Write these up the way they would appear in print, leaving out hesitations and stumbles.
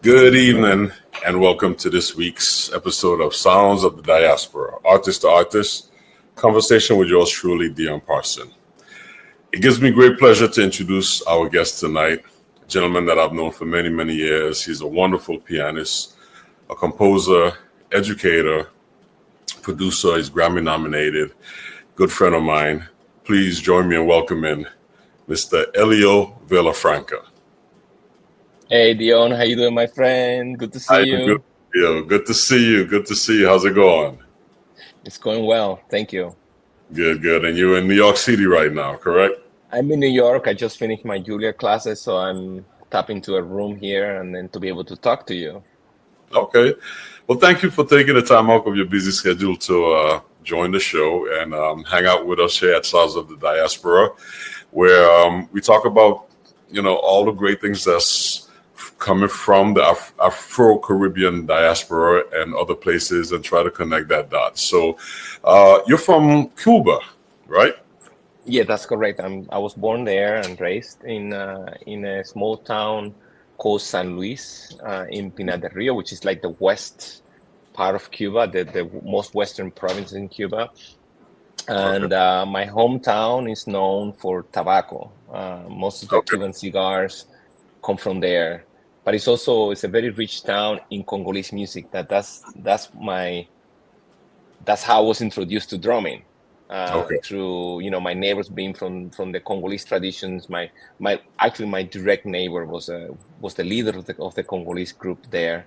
Good evening and welcome to this week's episode of Sounds of the Diaspora, Artist to Artist, conversation with yours truly, Dion Parson. It gives me great pleasure to introduce our guest tonight, a gentleman that I've known for many, many years. He's a wonderful pianist, a composer, educator, producer. He's Grammy nominated, good friend of mine. Please join me in welcoming Mr. Elio Villafranca. Hey Dion, how you doing, my friend? Good to see you. Good to see you. Good to see you. How's it going? It's going well. Thank you. Good. And you're in New York City right now, correct? I'm in New York. I just finished my Juilliard classes, so I'm tapping to a room here and then to be able to talk to you. Okay. Well, thank you for taking the time out of your busy schedule to join the show and hang out with us here at Sounds of the Diaspora, where we talk about, all the great things that's coming from the Afro-Caribbean diaspora and other places and try to connect that dot. So you're from Cuba, right? Yeah, that's correct. I was born there and raised in a small town called San Luis in Pinar del Ri, which is like the west part of Cuba, the most western province in Cuba. And my hometown is known for tobacco. Most of the Cuban cigars come from there. But it's a very rich town in Congolese music. That's how I was introduced to drumming through my neighbors being from the Congolese traditions. My direct neighbor was the leader of the Congolese group there,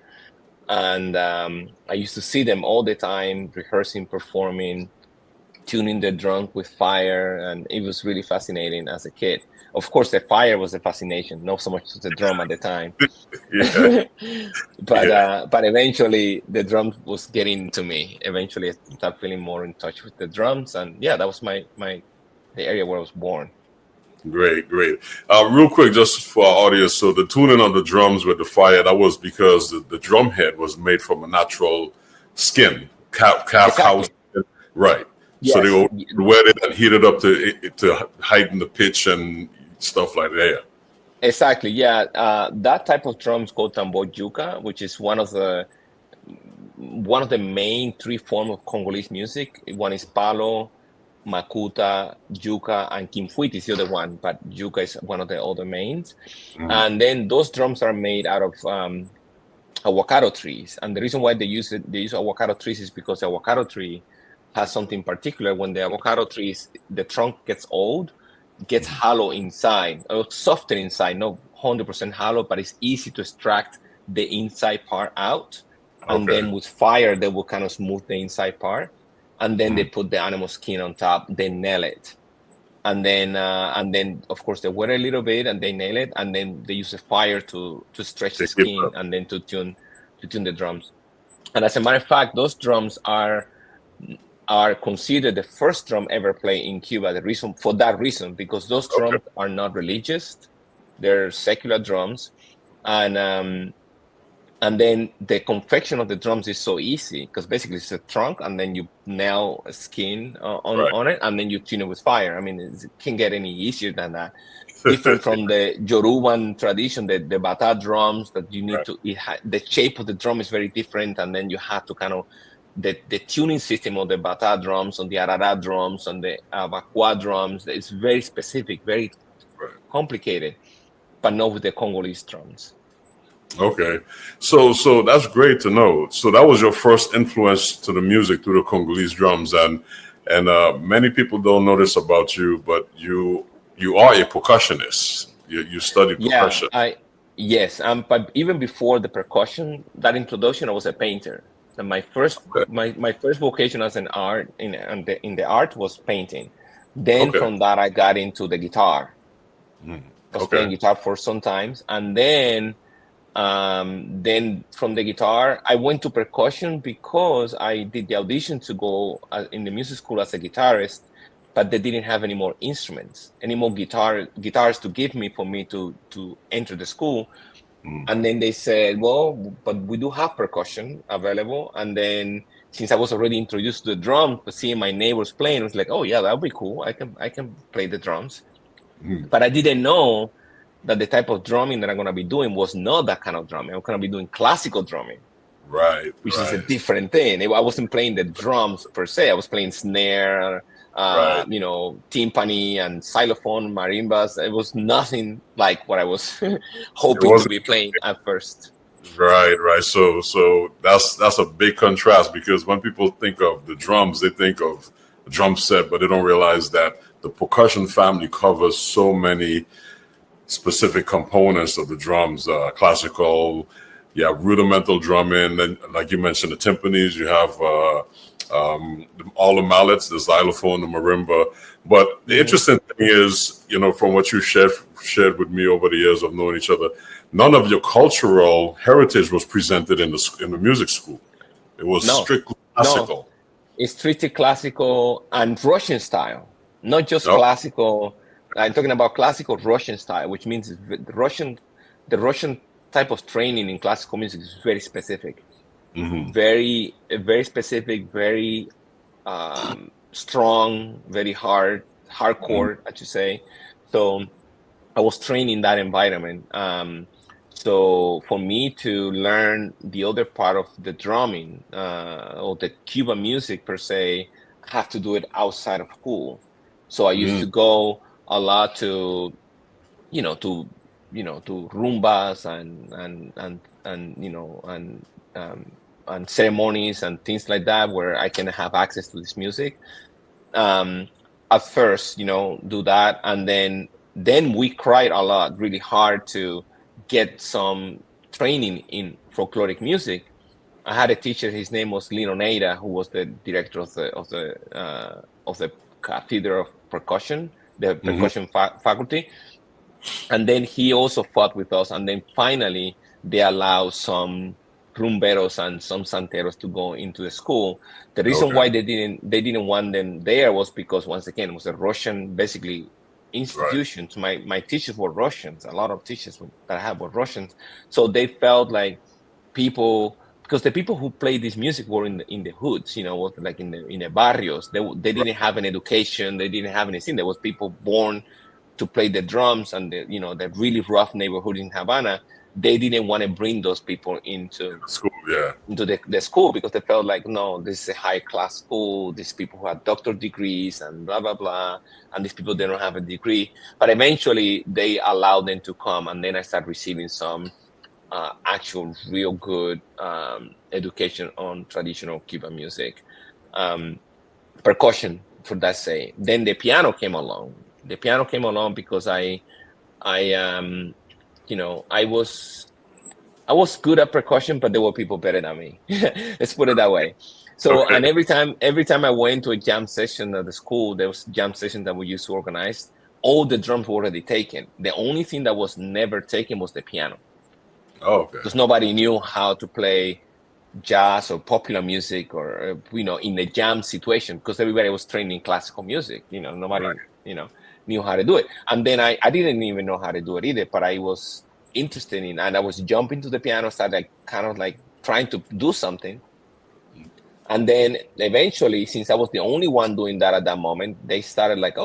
and I used to see them all the time rehearsing, performing, tuning the drums with fire, and it was really fascinating as a kid. Of course, the fire was a fascination, not so much the drum at the time. But eventually the drum was getting to me. Eventually, I started feeling more in touch with the drums, and that was the area where I was born. Great. Real quick, just for our audience, so the tuning on the drums with the fire, that was because the drum head was made from a natural skin, calf house, right? Yes. So they would wet it and heat it up to heighten the pitch and stuff like that. Exactly. Yeah. That type of drum is called tambor yuca, which is one of the main three forms of Congolese music. One is palo, makuta, yuca, and kimfuiti is the other one, but yuca is one of the other mains. Mm-hmm. And then those drums are made out of avocado trees. And the reason why they use avocado trees is because the avocado tree has something particular. When the avocado trees, the trunk gets old, gets hollow inside, or softer inside, not 100% hollow, but it's easy to extract the inside part out. And then with fire, they will kind of smooth the inside part. And then they put the animal skin on top, they nail it. And then of course, they wet a little bit and they nail it. And then they use the fire to stretch the skin and then to tune the drums. And as a matter of fact, those drums are considered the first drum ever played in Cuba. Because those drums are not religious; they're secular drums, and then the confection of the drums is so easy because basically it's a trunk, and then you nail a skin on it, and then you tune it with fire. I mean, it can't get any easier than that. Different from the Yoruban tradition, the bata drums that you need to. The shape of the drum is very different, and then you have to kind of. The tuning system of the bata drums, on the arara drums, on the abakwa drums, it's very specific, very complicated, but not with the Congolese drums. Okay, so that's great to know. So that was your first influence to the music through the Congolese drums, and many people don't know this about you, but you are a percussionist. You studied percussion. Yes, but even before the percussion, that introduction, I was a painter. And my first vocation as an art in the art was painting. Then from that I got into the guitar. I was playing guitar for some times, and then from the guitar I went to percussion because I did the audition to go in the music school as a guitarist, but they didn't have any more instruments, any more guitars to give me for me to enter the school. And then they said, well, but we do have percussion available. And then since I was already introduced to the drum, but seeing my neighbors playing, I was like, oh yeah, that would be cool. I can play the drums. But I didn't know that the type of drumming that I'm going to be doing was not that kind of drumming. I'm going to be doing classical drumming, which is a different thing. I wasn't playing the drums per se. I was playing snare, timpani and xylophone, marimbas. It was nothing like what I was hoping to be playing at first. Right. So that's a big contrast, because when people think of the drums, they think of a drum set, but they don't realize that the percussion family covers so many specific components of the drums. Classical, you have rudimental drumming, and like you mentioned, the timpanis. You have all the mallets, the xylophone, the marimba. But the interesting thing is, from what you shared with me over the years of knowing each other, none of your cultural heritage was presented in the music school. It was strictly classical. No. It's strictly classical and Russian style, not just classical. I'm talking about classical Russian style, which means the Russian type of training in classical music is very specific, very specific, very strong, very hardcore, I should say. So I was trained in that environment. So for me to learn the other part of the drumming or the Cuban music per se, I have to do it outside of school. So I used to go a lot to rumbas and ceremonies and things like that, where I can have access to this music. At first, do that, and then we cried a lot, really hard to get some training in folkloric music. I had a teacher. His name was Lino Neira, who was the director of the Cathedral of Percussion, the percussion faculty. And then he also fought with us. And then finally, they allowed some rumberos and some santeros to go into the school. The reason why they didn't want them there was because, once again, it was a Russian, basically, institution. So my teachers were Russians. A lot of teachers that I had were Russians. So they felt like because the people who played this music were in the hoods, like in the barrios. They didn't have an education. They didn't have anything. There was people born to play the drums, and the really rough neighborhood in Havana. They didn't want to bring those people into school, into the school, because they felt like, no, this is a high class school. These people who have doctor degrees and blah blah blah, and these people, they don't have a degree. But eventually, they allowed them to come, and then I started receiving some actual real good education on traditional Cuban music, percussion, for that say. Then the piano came along. The piano came along because I was good at percussion, but there were people better than me. Let's put it that way. So, and every time I went to a jam session at the school, there was jam sessions that we used to organize. All the drums were already taken. The only thing that was never taken was the piano. Oh, okay. Because nobody knew how to play jazz or popular music, or in a jam situation, because everybody was training classical music. Nobody knew how to do it. And then I didn't even know how to do it either, but I was interested in, and I was jumping to the piano, started kind of like trying to do something. And then eventually, since I was the only one doing that at that moment, they started like,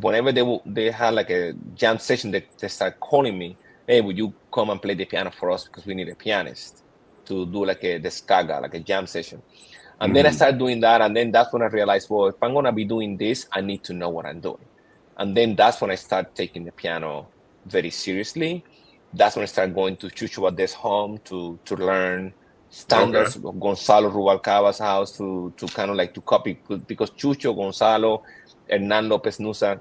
whenever they had like a jam session, they started calling me, hey, would you come and play the piano for us, because we need a pianist to do like a descarga, like a jam session. And then I started doing that, and then that's when I realized, well, if I'm going to be doing this, I need to know what I'm doing. And then that's when I started taking the piano very seriously. That's when I started going to Chucho Valdez's home to learn standards of Gonzalo Rubalcaba's house, to kind of like to copy, because Chucho, Gonzalo, Hernan Lopez Nusa,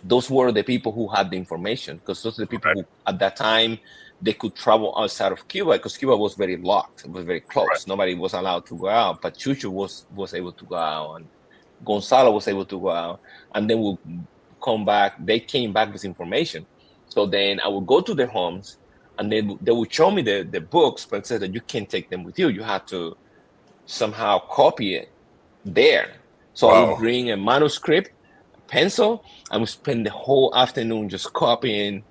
those were the people who had the information, because those are the people who, at that time, they could travel outside of Cuba, because Cuba was very locked. It was very close. Nobody was allowed to go out, but Chucho was able to go out, and Gonzalo was able to go out, and then we'll come back. They came back with information. So then I would go to their homes, and they would show me the books, but said that you can't take them with you. You have to somehow copy it there. So I would bring a manuscript, pencil, and we spend the whole afternoon just copying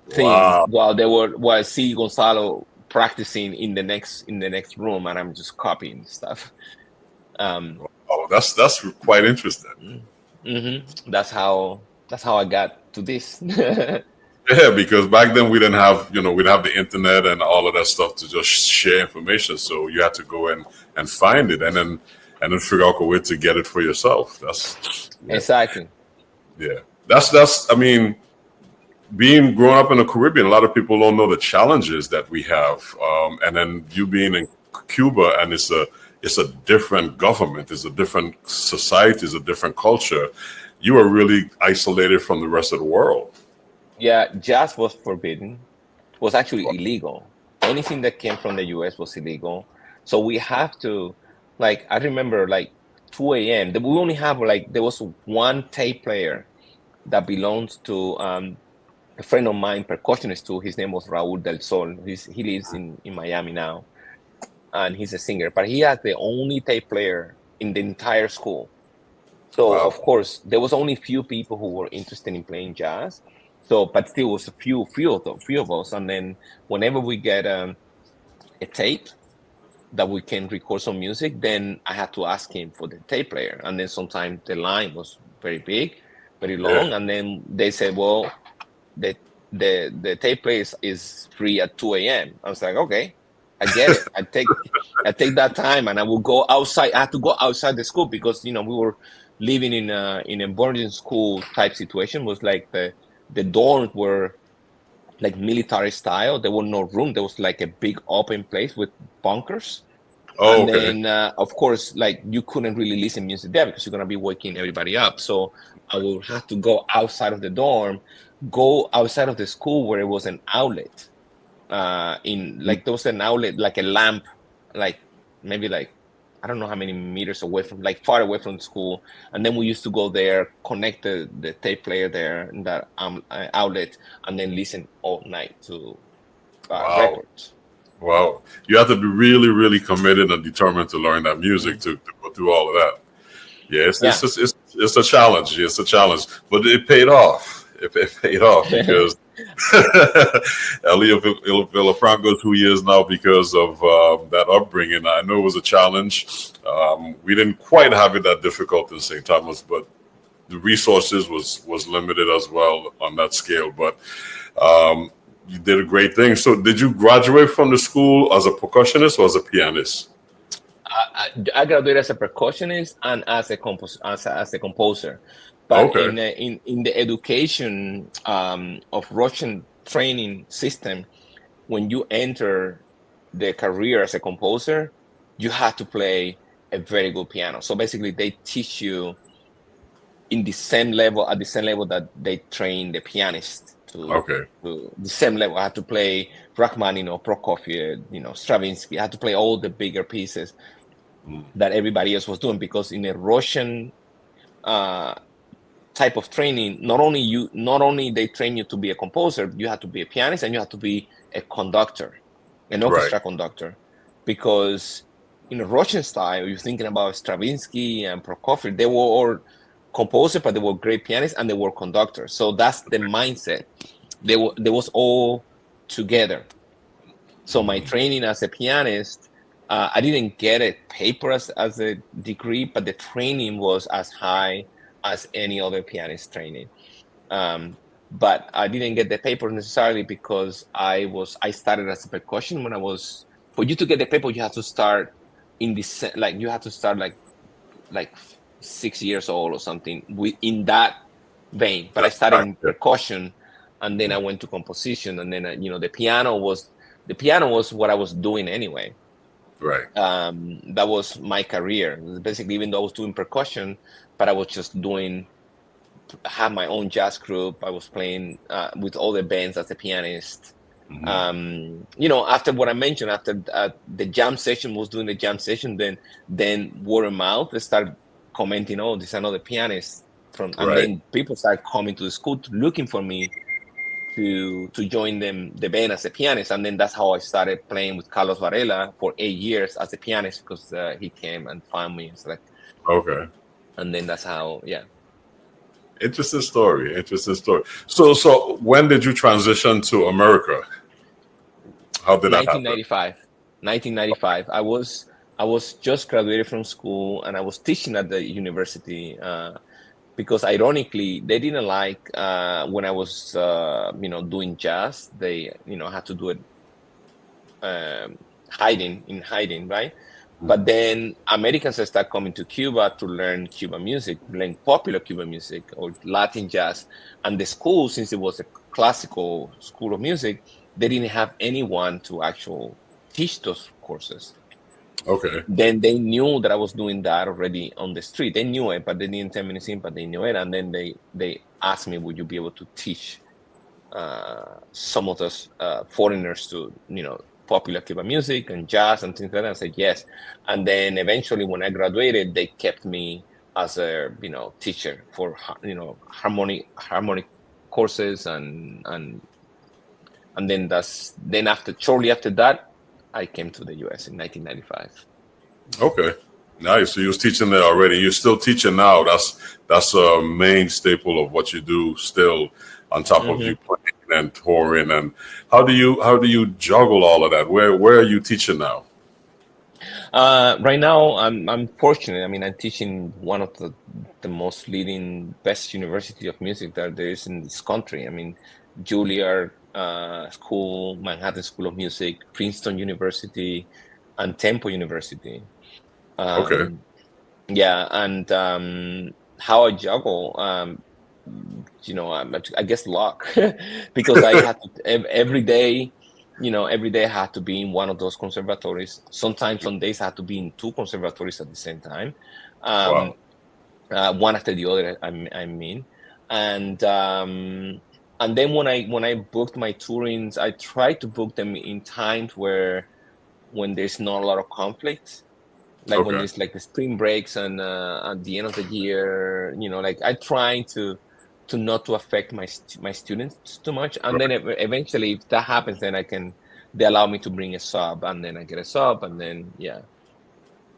things while I see Gonzalo practicing in the next room, and I'm just copying stuff. That's quite interesting. That's how I got to this. Yeah, because back then we didn't have, we didn't have the internet and all of that stuff to just share information. So you had to go in and find it, and then figure out a way to get it for yourself. Exactly. Yeah. That's. I mean, being growing up in the Caribbean, a lot of people don't know the challenges that we have. And then you being in Cuba, and it's a different government, it's a different society, it's a different culture. You are really isolated from the rest of the world. Yeah, jazz was forbidden, was actually illegal. Anything that came from the US was illegal. So we have to, like, I remember like 2 a.m. We only have there was one tape player that belongs to a friend of mine, percussionist too. His name was Raul del Sol. He lives in Miami now, and he's a singer. But he has the only tape player in the entire school. So Wow. of course there was only few people who were interested in playing jazz. So, but still was a few of us. And then whenever we get a tape that we can record some music, then I had to ask him for the tape player. And then sometimes the line was very big, very long. Yeah. And then they said, well, the tape player is free at 2 a.m. I was like, okay, I get it. I take that time, and I will go outside. I had to go outside the school because, we were living in a boarding school type situation. It was like the dorms were like military style. There was no room. There was like a big open place with bunkers. Oh, and okay. then, of course, like you couldn't really listen to music there because you're going to be waking everybody up. So I will have to go outside of the dorm, go outside of the school where it was an outlet. There was an outlet, like a lamp, like maybe like, I don't know how many meters away from, like far away from the school. And then we used to go there, connect the tape player there in that outlet, and then listen all night to records. Wow. You have to be really, really committed and determined to learn that music to go through all of that. Yeah, it's a challenge. It's a challenge, but it paid off. It paid off because Elio Villafranca is who he is now because of that upbringing. I know it was a challenge. We didn't quite have it that difficult in St. Thomas, but the resources was limited as well on that scale. But you did a great thing. So did you graduate from the school as a percussionist or as a pianist? I graduated as a percussionist and as a composer. But in the education of Russian training system, when you enter the career as a composer, you have to play a very good piano. So basically, they teach you at the same level that they train the pianist to the same level. I had to play Rachmaninoff, Prokofiev, Stravinsky. I had to play all the bigger pieces that everybody else was doing, because in a Russian type of training, not only they train you to be a composer, you have to be a pianist and you have to be a conductor, an orchestra conductor, because in a Russian style, you're thinking about Stravinsky and Prokofiev. They were all composers, but they were great pianists and they were conductors. So that's the mindset. They was all together. So my training as a pianist, I didn't get a paper as a degree, but the training was as high as any other pianist training. But I didn't get the paper necessarily because I started as a percussion when for you to get the paper, you have to start like 6 years old or something in that vein. But I started in percussion, and then I went to composition, and then the piano was what I was doing anyway. Right. That was my career. Basically, even though I was doing percussion, but I was just have my own jazz group. I was playing with all the bands as a pianist. After what I mentioned, after the jam session, was doing the jam session, then word of mouth, they started commenting, oh, this is another pianist and then people started coming to the school looking for me to join the band as a pianist. And then that's how I started playing with Carlos Varela for 8 years as a pianist, because he came and found me. It's like, and then that's how, Interesting story. So when did you transition to America? How did that happen? 1995. I was just graduated from school, and I was teaching at the university because ironically, they didn't like when I was, doing jazz. They, had to do it hiding, right? But then Americans start coming to Cuba to learn Cuban music, learn popular Cuban music or Latin jazz. And the school, since it was a classical school of music, they didn't have anyone to actually teach those courses. Okay. Then they knew that I was doing that already on the street. They knew it, but they didn't tell me anything, but they knew it. And then they asked me, would you be able to teach some of those foreigners to, popular Cuban music and jazz and things like that? I said yes. And then eventually when I graduated, they kept me as a, teacher for, harmonic courses and then shortly after that, I came to the US in 1995. Okay, nice. So you was teaching there already. You're still teaching now. That's a main staple of what you do still, on top of you playing and touring. And how do you juggle all of that? Where are you teaching now? Right now, I'm fortunate. I mean, I'm teaching one of the most leading, best university of music that there is in this country. I mean, Juilliard School, Manhattan School of Music, Princeton University, and Temple University. Okay. Yeah, and how I juggle, I guess luck, because I had to, every day I had to be in one of those conservatories. Sometimes some days I had to be in two conservatories at the same time, Wow. one after the other. I mean, and then when I booked my tourings, I try to book them in times when there's not a lot of conflict, like when there's like the spring breaks and at the end of the year, like I try to not to affect my students too much. And then eventually, if that happens, then they allow me to bring a sub, and then I get a sub, and then yeah.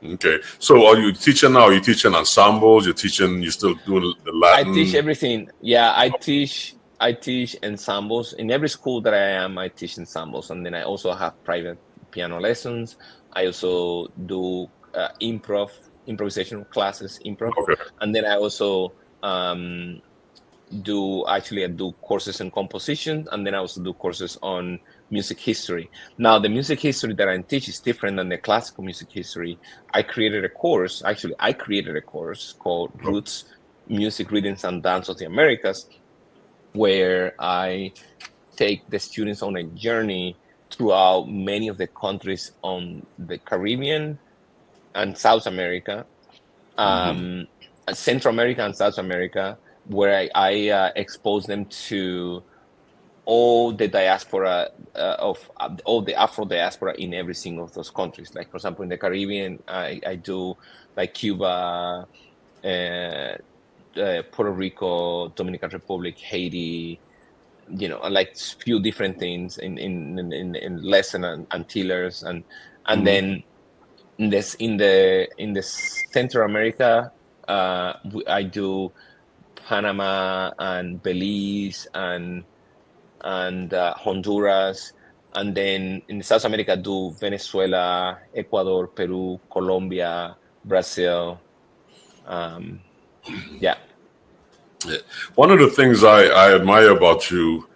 Okay. So are you teaching now? Are you teaching ensembles? You're still doing the Latin? I teach everything. Yeah, I teach ensembles. In every school that I am, I teach ensembles. And then I also have private piano lessons. I also do improvisational classes, improv. Okay. And then I also do courses in composition, and then I also do courses on music history. Now, the music history that I teach is different than the classical music history. I created a course called Roots, Music, Rhythms, and Dance of the Americas, where I take the students on a journey throughout many of the countries on the Caribbean and South America, Central America and South America, where I expose them to all the diaspora of all the Afro diaspora in every single of those countries. Like, for example, in the Caribbean, I do like Cuba, Puerto Rico, Dominican Republic, Haiti, like few different things in less and Antillers, and then in the Central America, I do Panama and Belize and Honduras, and then in South America I do Venezuela, Ecuador, Peru, Colombia, Brazil. Yeah. One of the things I admire about you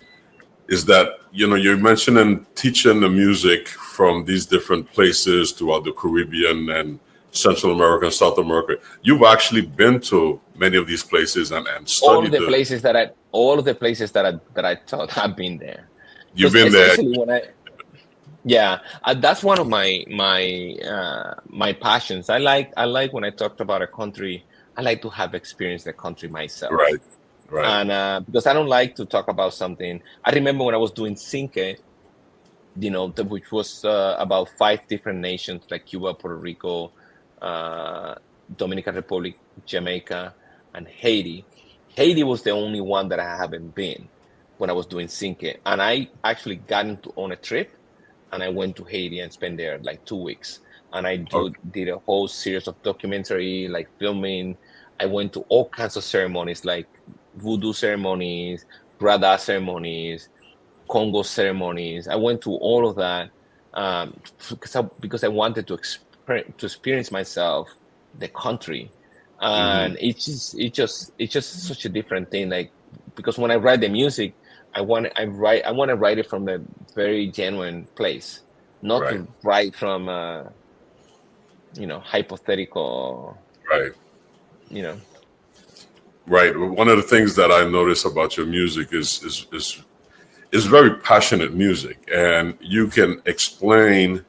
is that, you're mentioning teaching the music from these different places throughout the Caribbean and Central America and South America. You've actually been to many of these places and studied all of the places that I taught. I've been there. You've been there. That's one of my passions. I like when I talked about a country, I like to have experienced the country myself. Right. And because I don't like to talk about something. I remember when I was doing Cinque, which was about 5 different nations like Cuba, Puerto Rico, Dominican Republic, Jamaica, and Haiti. Haiti was the only one that I haven't been when I was doing Cinque. And I actually got on a trip, and I went to Haiti and spent there like 2 weeks. And I did a whole series of documentary, like filming. I went to all kinds of ceremonies, like voodoo ceremonies, Brada ceremonies, Congo ceremonies. I went to all of that because I wanted to experience myself, the country, and it's just such a different thing. Like, because when I write the music, I want to write it from a very genuine place, not Right. to write from hypothetical, Right. you know. Right. One of the things that I notice about your music is very passionate music, and you can explain.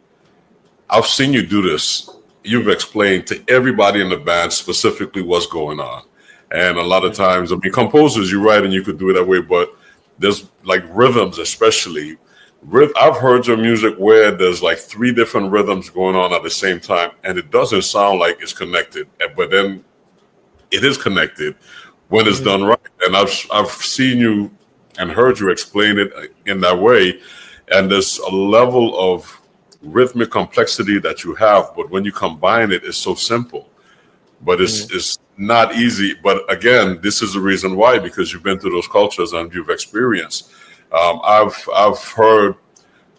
I've seen you do this. You've explained to everybody in the band specifically what's going on, and a lot of times, I mean, composers, you write and you could do it that way, but there's like rhythms, especially. I've heard your music where there's like 3 different rhythms going on at the same time, and it doesn't sound like it's connected, but then it is connected when it's done right. And I've seen you and heard you explain it in that way, and there's a level of rhythmic complexity that you have, but when you combine it, it's so simple. But it's not easy. But again, this is the reason why, because you've been through those cultures and you've experienced. I've heard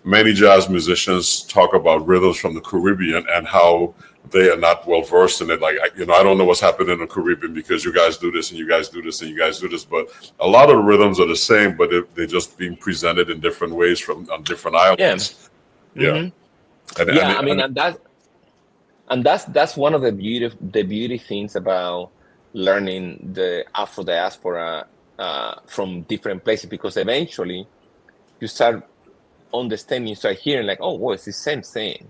many jazz musicians talk about rhythms from the Caribbean and how they are not well versed in it. Like, I don't know what's happening in the Caribbean because you guys do this and you guys do this and you guys do this. But a lot of the rhythms are the same, but they're just being presented in different ways on different islands. Yeah. And that's one of the beauty things about learning the Afro diaspora from different places, because eventually you start understanding, you start hearing like, oh, well, it's the same thing.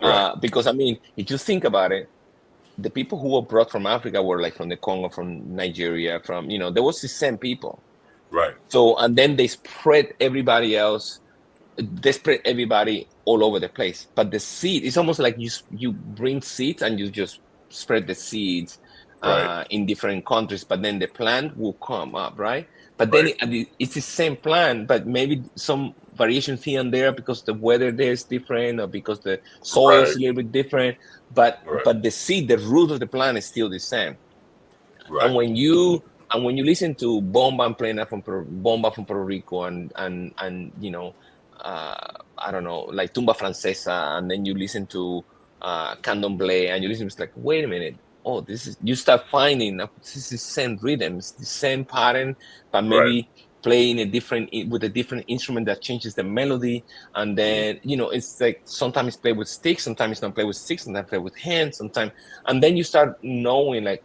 Right. Because I mean, if you think about it, the people who were brought from Africa were like from the Congo, from Nigeria, there was the same people. Right. So, and then they spread everybody else. They spread everybody all over the place. But the seed, it's almost like you bring seeds and you just spread the seeds in different countries. But then the plant will come up, right? But then it's the same plant, but maybe some variations here and there because the weather there is different or because the soil is a little bit different. But the seed, the root of the plant is still the same. Right. And when you listen to bomba and plena bomba from Puerto Rico and I don't know, like tumba francesa, and then you listen to candomblé, and you listen, it's like, wait a minute, you start finding this is the same rhythms, the same pattern, but maybe playing with a different instrument that changes the melody. And then it's like sometimes it's played with sticks, sometimes it's not played with sticks, sometimes played with hands, sometimes, and then you start knowing, like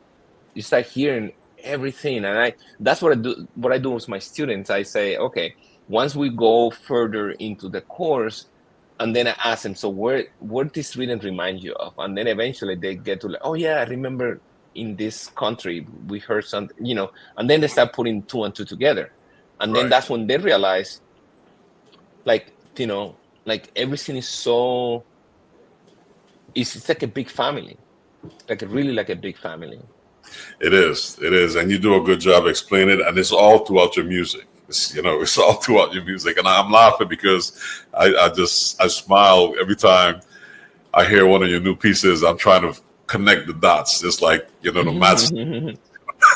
you start hearing everything. And that's what I do with my students. I say, okay, once we go further into the course, and then I ask them, so where this rhythm remind you of? And then eventually they get to like, oh yeah, I remember in this country we heard something, and then they start putting 2 and 2 together. And then that's when they realize, like, like everything is so, it's like a big family, like really like a big family. It is. And you do a good job explaining it, and it's all throughout your music. It's all throughout your music, and I'm laughing because I smile every time I hear one of your new pieces. I'm trying to connect the dots. It's like the maths.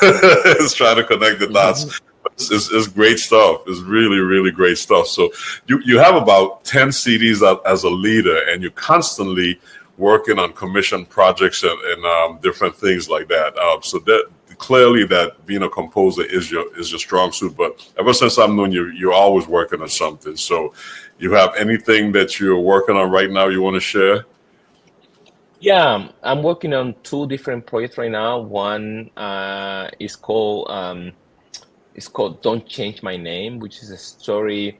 It's trying to connect the dots. It's great stuff. It's really, really great stuff. So you have about 10 CDs as a leader, and you're constantly working on commission projects and different things like that. So that clearly that being a composer is your strong suit. But ever since I've known you, you're always working on something. So you have anything that you're working on right now you want to share? Yeah, I'm working on 2 different projects right now. One is called Don't Change My Name, which is a story.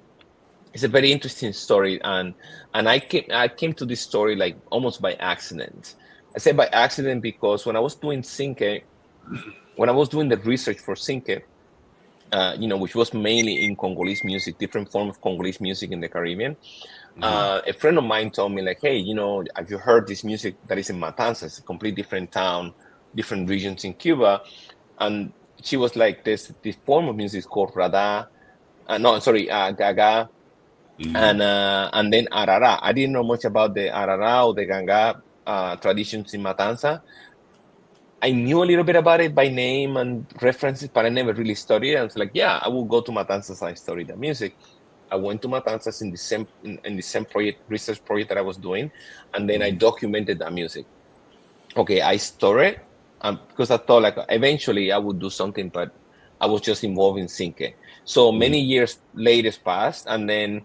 It's a very interesting story, and I came to this story like almost by accident. I say by accident because when I was doing Cinque, when I was doing the research for Cinque, which was mainly in Congolese music, different form of Congolese music in the Caribbean, a friend of mine told me like, hey, have you heard this music that is in Matanzas? It's a completely different town, different regions in Cuba. And she was like, this form of music is called Gaga, and then Arara. I didn't know much about the Arara or the Ganga traditions in Matanzas. I knew a little bit about it by name and references, but I never really studied it. I was like, yeah, I will go to Matanzas and study the music. I went to Matanzas in the same research project that I was doing, and then I documented that music. Okay, I store it, because I thought like eventually I would do something, but I was just involved in Cinque. So many years later passed, and then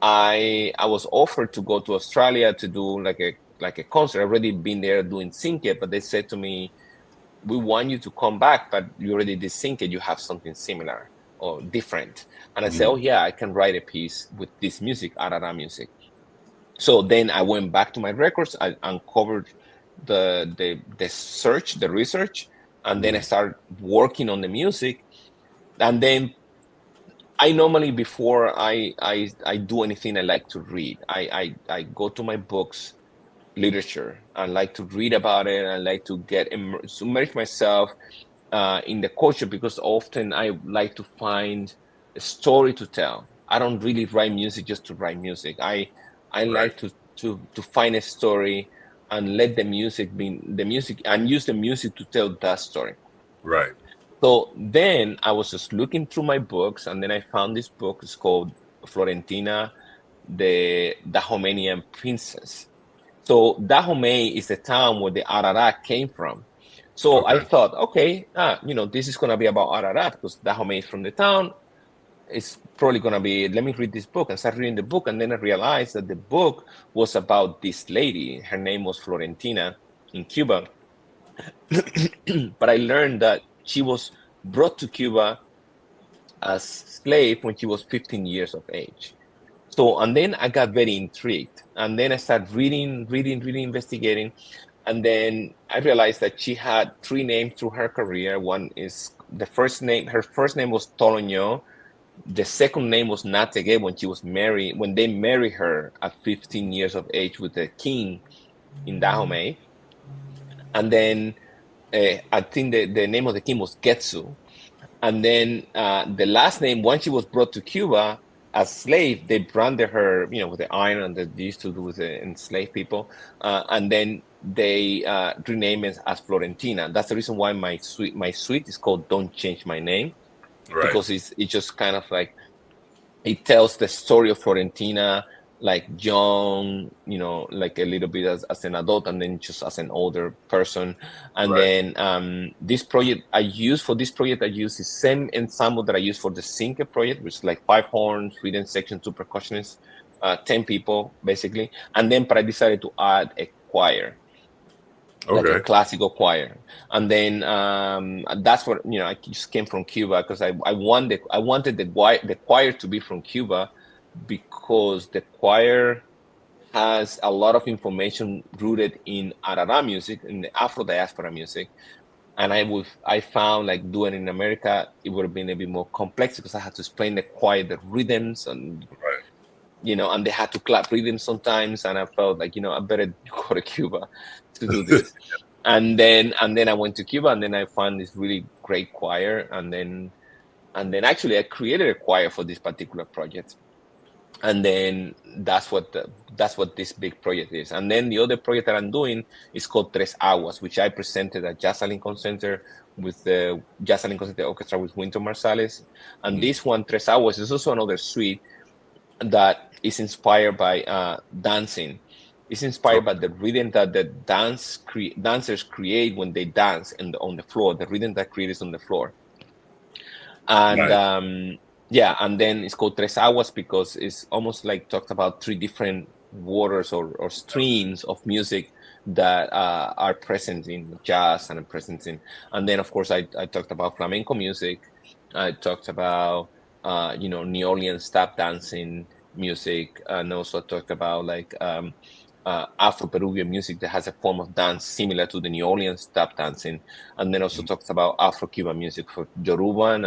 I was offered to go to Australia to do like a concert. I've already been there doing Cinque, but they said to me, we want you to come back, but you already did Cinque, you have something similar or different. And I said, oh yeah, I can write a piece with this music, Arara music. So then I went back to my records, I uncovered the search, the research, and then I started working on the music. And then I normally, before I do anything, I like to read. I go to my books, literature. I like to read about it. I like to submerge myself in the culture, because often I like to find a story to tell. I don't really write music just to write music. I like to find a story and let the music be the music, and use the music to tell that story. Right. So then I was just looking through my books, and then I found this book. It's called Florentina, the Dahomenian Princess. So Dahomey is the town where the Arara came from. So I thought, okay, this is going to be about Arara, because Dahomey is from the town. It's probably going to be, let me read this book, and start reading the book. And then I realized that the book was about this lady. Her name was Florentina in Cuba. But I learned that she was brought to Cuba as slave when she was 15 years of age. So, and then I got very intrigued. And then I started reading, investigating. And then I realized that she had 3 names through her career. One is her first name was Toloño. The second name was Nategue when they married her at 15 years of age with the king in Dahomey. And then I think the name of the king was Getsu. And then the last name, once she was brought to Cuba as slave, they branded her, with the iron that they used to do with the enslaved people. And then they renamed it as Florentina. That's the reason why my suite is called Don't Change My Name. Right. Because it's just kind of like, it tells the story of Florentina, like young, like a little bit as an adult, and then just as an older person. And then this project I use the same ensemble that I use for the Cinque project, which is like 5 horns, rhythm section, 2 percussionists, 10 people basically. And then, but I decided to add a choir. Like a classical choir. And then that's what, I just came from Cuba, because I wanted the choir to be from Cuba, because the choir has a lot of information rooted in Arara music, in the Afro diaspora music. And I found like doing it in America, it would have been a bit more complex, because I had to explain the choir, the rhythms, and and they had to clap rhythms sometimes. And I felt like, I better go to Cuba to do this. and then I went to Cuba, and then I found this really great choir. And then actually I created a choir for this particular project. And then that's what this big project is. And then the other project that I'm doing is called Tres Aguas, which I presented at Jazz Lincoln Center with the Jazz Lincoln Center Orchestra with Winter Marsalis. And this one, Tres Aguas, is also another suite that is inspired by dancing. It's inspired by the rhythm that the dancers create when they dance on the floor, the rhythm that creates on the floor. And and then it's called Tres Aguas because it's almost like talked about 3 different waters or streams of music that are present in jazz and present in. And then, of course, I talked about flamenco music. I talked about, New Orleans tap dancing music. And also talked about like Afro-Peruvian music that has a form of dance similar to the New Orleans tap dancing. And then also talks about Afro-Cuban music for Yoruban,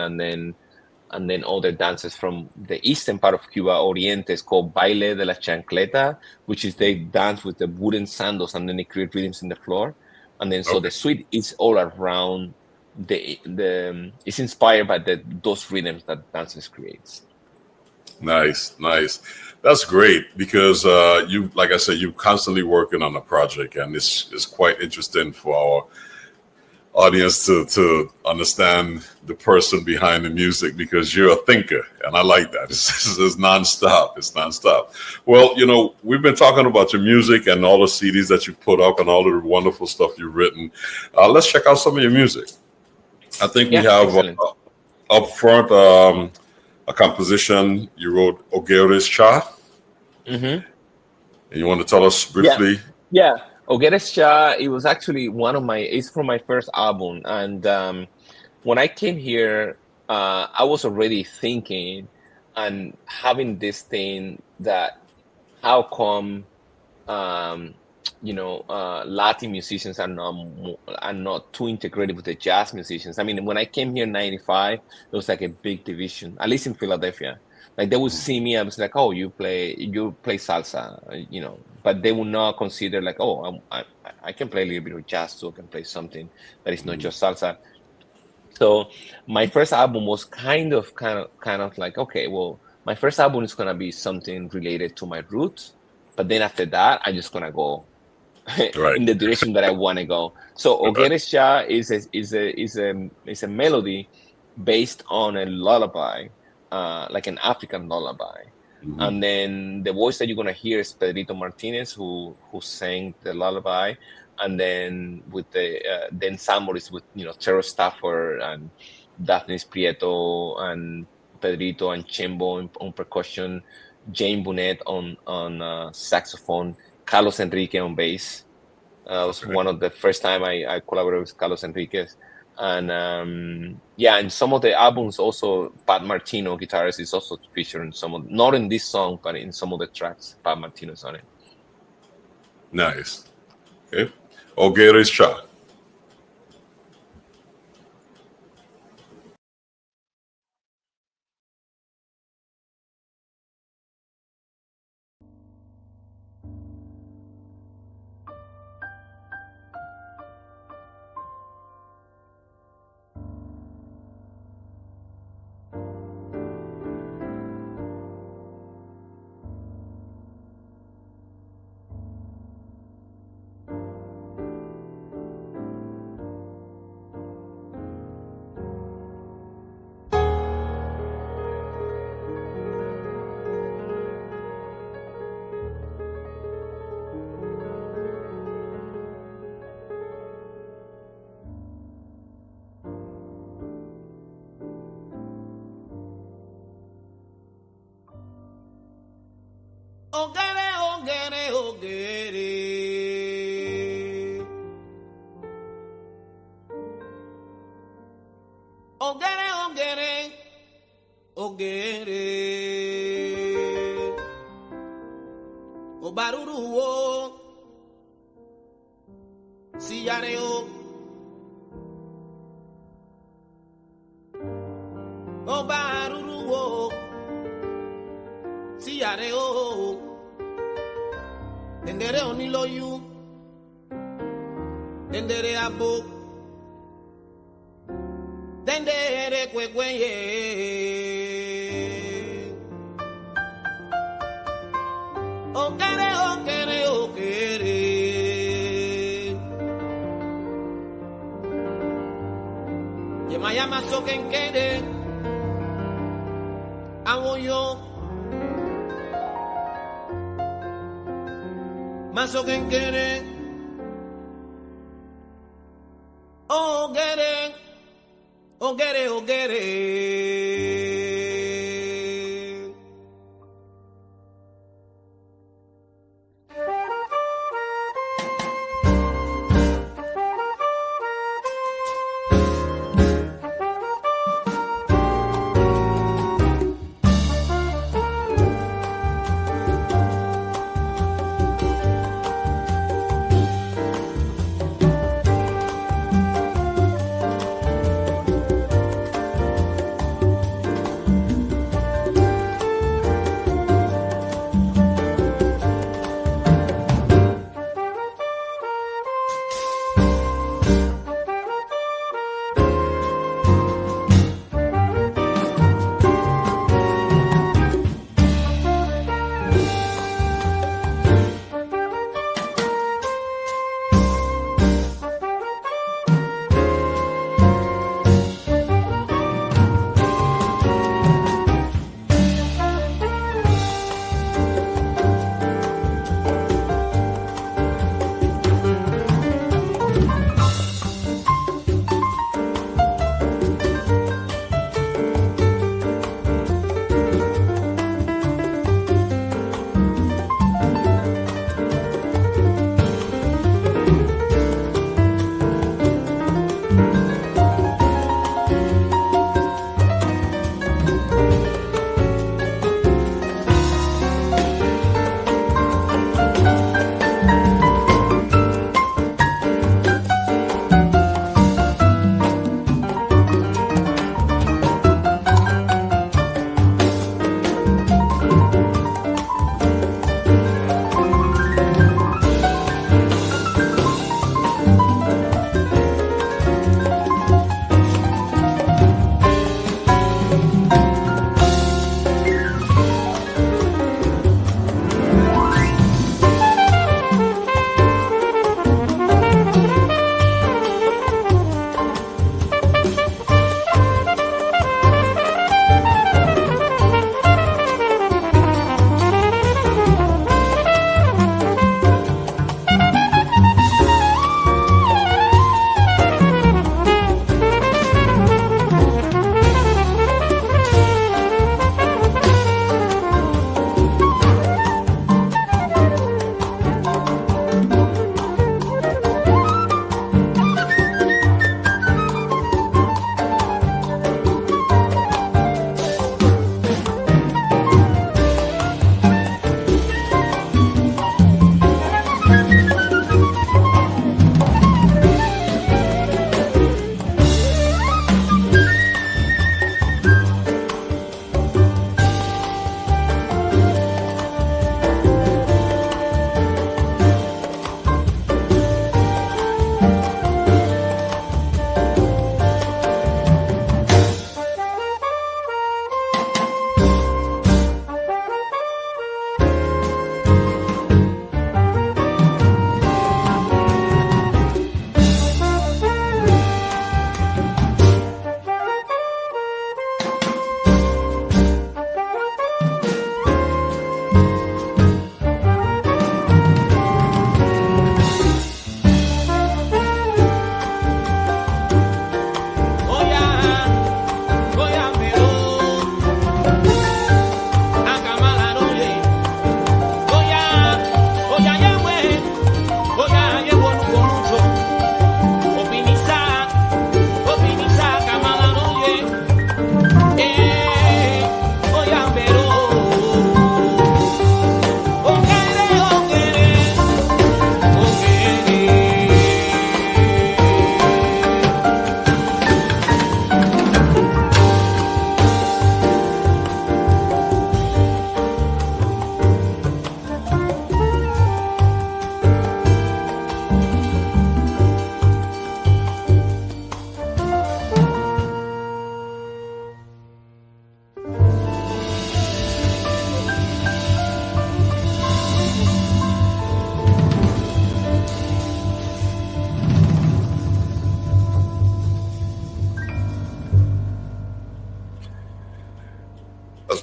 and then other dances from the eastern part of Cuba, Oriente, is called Baile de la Chancleta, which is they dance with the wooden sandals and then they create rhythms in the floor. And then so the suite is all around it's inspired by those rhythms that dancers creates. Nice. That's great because like I said, you're constantly working on a project, and it's quite interesting for audience to understand the person behind the music, because you're a thinker, and I like that. It's nonstop. It's nonstop. Well, you know, we've been talking about your music and all the CDs that you've put up and all the wonderful stuff you've written. Let's check out some of your music. I think we have up front a composition you wrote, Ogeres Cha. Mm-hmm. And you want to tell us briefly? Yeah. Ogeres Cha, it was actually it's from my first album. And when I came here, I was already thinking and having this thing that how come, Latin musicians are not too integrated with the jazz musicians. I mean, when I came here in '95, there was like a big division, at least in Philadelphia. Like they would see me, I was like, "Oh, you play salsa," you know. But they would not consider like, "Oh, I can play a little bit of jazz too. I can play something that is not just salsa." So my first album was kind of like, okay, well, my first album is gonna be something related to my roots, but then after that, I'm just gonna go in the direction that I want to go. So Ogeres Cha is a melody based on a lullaby. Like an African lullaby. Mm-hmm. And then the voice that you're gonna hear is Pedrito Martinez, who sang the lullaby, and then with the ensemble is with Terell Stafford and Dafnis Prieto and Pedrito and Chembo on percussion, Jane Bunet on saxophone, Carlos Enrique on bass. It was one of the first time I collaborated with Carlos Enriquez. And and some of the albums also, Pat Martino, guitarist, is also featured in some of, not in this song, but in some of the tracks. Pat Martino's on it. Nice. Okay. Ogeres Cha.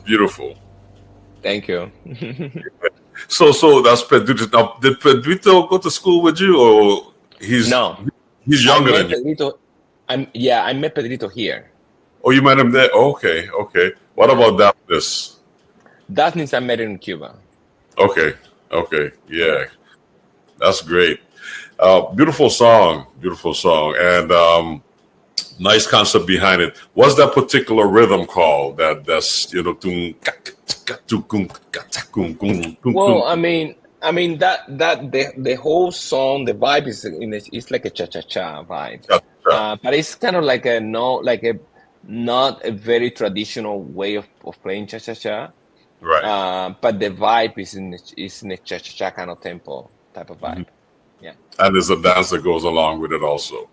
beautiful. Thank you. So that's Pedrito. Now, did Pedrito go to school with you, or he's younger than you? Pedrito, I met Pedrito here. Oh, you met him there? Okay. What about Dafnis? Dafnis, I met in Cuba. Okay, yeah, that's great. Beautiful song, and nice concept behind it. What's that particular rhythm called? That's Well, I mean that the whole song, the vibe is it's like a cha-cha-cha vibe, but it's kind of like not a very traditional way of playing cha-cha-cha. Right. But the vibe is in a cha-cha-cha kind of tempo type of vibe. Yeah. And there's a dance that goes along with it also.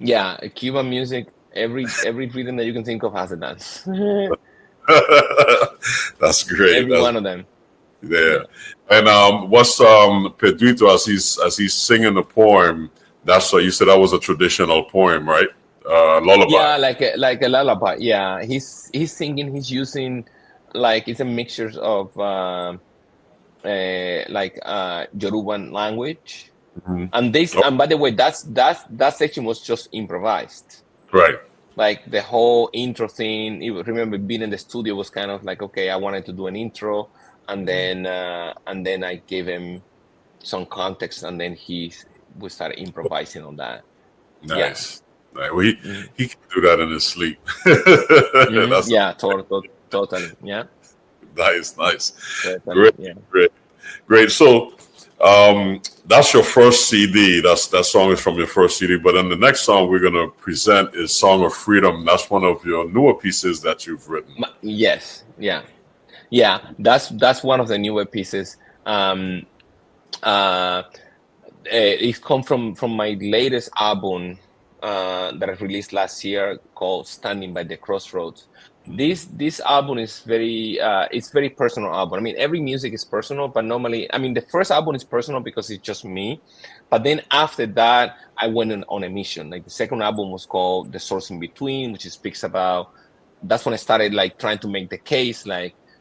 Yeah, Cuban music, every rhythm that you can think of has a dance. That's great. Every one of them. Yeah. And what's Pedrito as he's singing the poem? That's what you said. That was a traditional poem, right? Lullaby. Yeah, like a lullaby. Yeah, he's singing. He's using it's a mixture of Yoruban language. Mm-hmm. And by the way, that section was just improvised. Right. Like the whole intro thing. Remember being in the studio was kind of like, okay, I wanted to do an intro, and then I gave him some context, and then we started improvising on that. Nice. Yeah. Right. Well, he can do that in his sleep. Yeah, totally. Yeah. Nice. Totally. Great. So that's your first CD. That song is from your first CD. But then the next song we're going to present is Song of Freedom. That's one of your newer pieces that you've written. Yes. Yeah. That's one of the newer pieces. It comes from my latest album that I released last year called Standing by the Crossroads. This album is it's very personal album. I mean, every music is personal, but normally, I mean, the first album is personal because it's just me. But then after that, I went on a mission. Like the second album was called The Source in Between, which speaks about. That's when I started trying to make the case.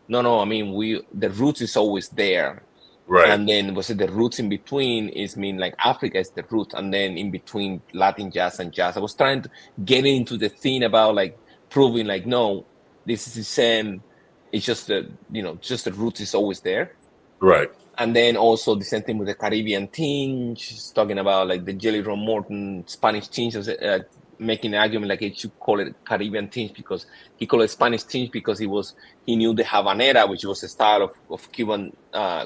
No. I mean, the roots is always there. Right. And then the roots in between Africa is the root, and then in between Latin jazz and jazz. I was trying to get into the thing about proving no, this is the same. It's just the the roots is always there. Right. And then also the same thing with the Caribbean Tinge, talking about the Jelly Roll Morton Spanish Tinge, making an argument he should call it Caribbean Tinge because he called it Spanish Tinge because he knew the Habanera, which was a style of Cuban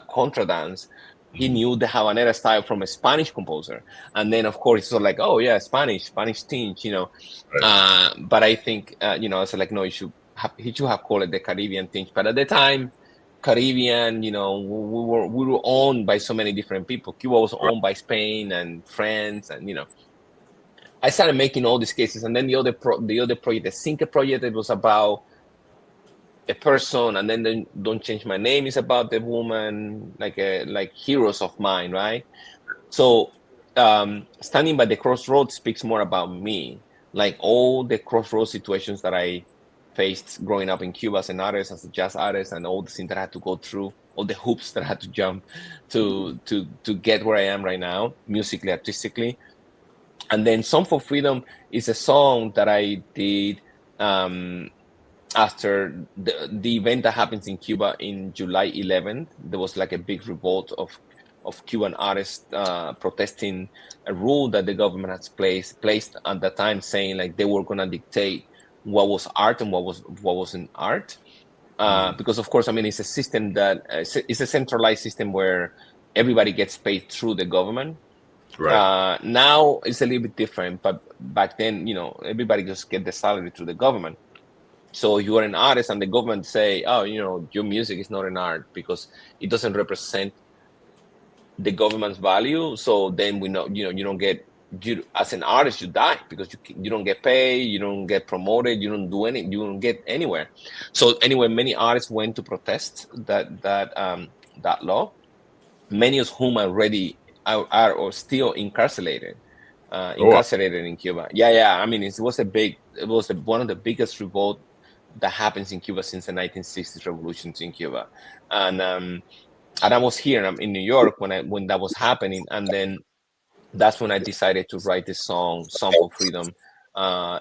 contra dance. He knew the Habanera style from a Spanish composer, and then of course it's sort of oh yeah, Spanish Tinge, Right. But I think I was no, he should have called it the Caribbean Tinge. But at the time, Caribbean, we were owned by so many different people. Cuba was owned by Spain and France, and I started making all these cases, and then the other project, the Sinke project, it was about a person, and then Don't Change My Name is about the woman, like heroes of mine, right? So Standing by the Crossroads speaks more about me, all the crossroads situations that I faced growing up in Cuba as an artist, as a jazz artist, and all the things that I had to go through, all the hoops that I had to jump to get where I am right now, musically, artistically. And then Song for Freedom is a song that I did after the event that happens in Cuba in July 11th. There was a big revolt of Cuban artists protesting a rule that the government has placed at the time, saying they were going to dictate what was art and what wasn't art. Because of course, I mean, it's a system that it's a centralized system where everybody gets paid through the government. Right. Now it's a little bit different, but back then, everybody just get the salary through the government. So you are an artist, and the government say, "Oh, your music is not an art because it doesn't represent the government's value." So then we know, you don't get. As an artist, you die because you don't get paid, you don't get promoted, you don't do anything, you don't get anywhere. So anyway, many artists went to protest that law. Many of whom already are or still incarcerated in Cuba. Yeah. I mean, it was one of the biggest revolt that happens in Cuba since the 1960s revolutions in Cuba. And I was here in New York when that was happening, and then that's when I decided to write this song for Freedom,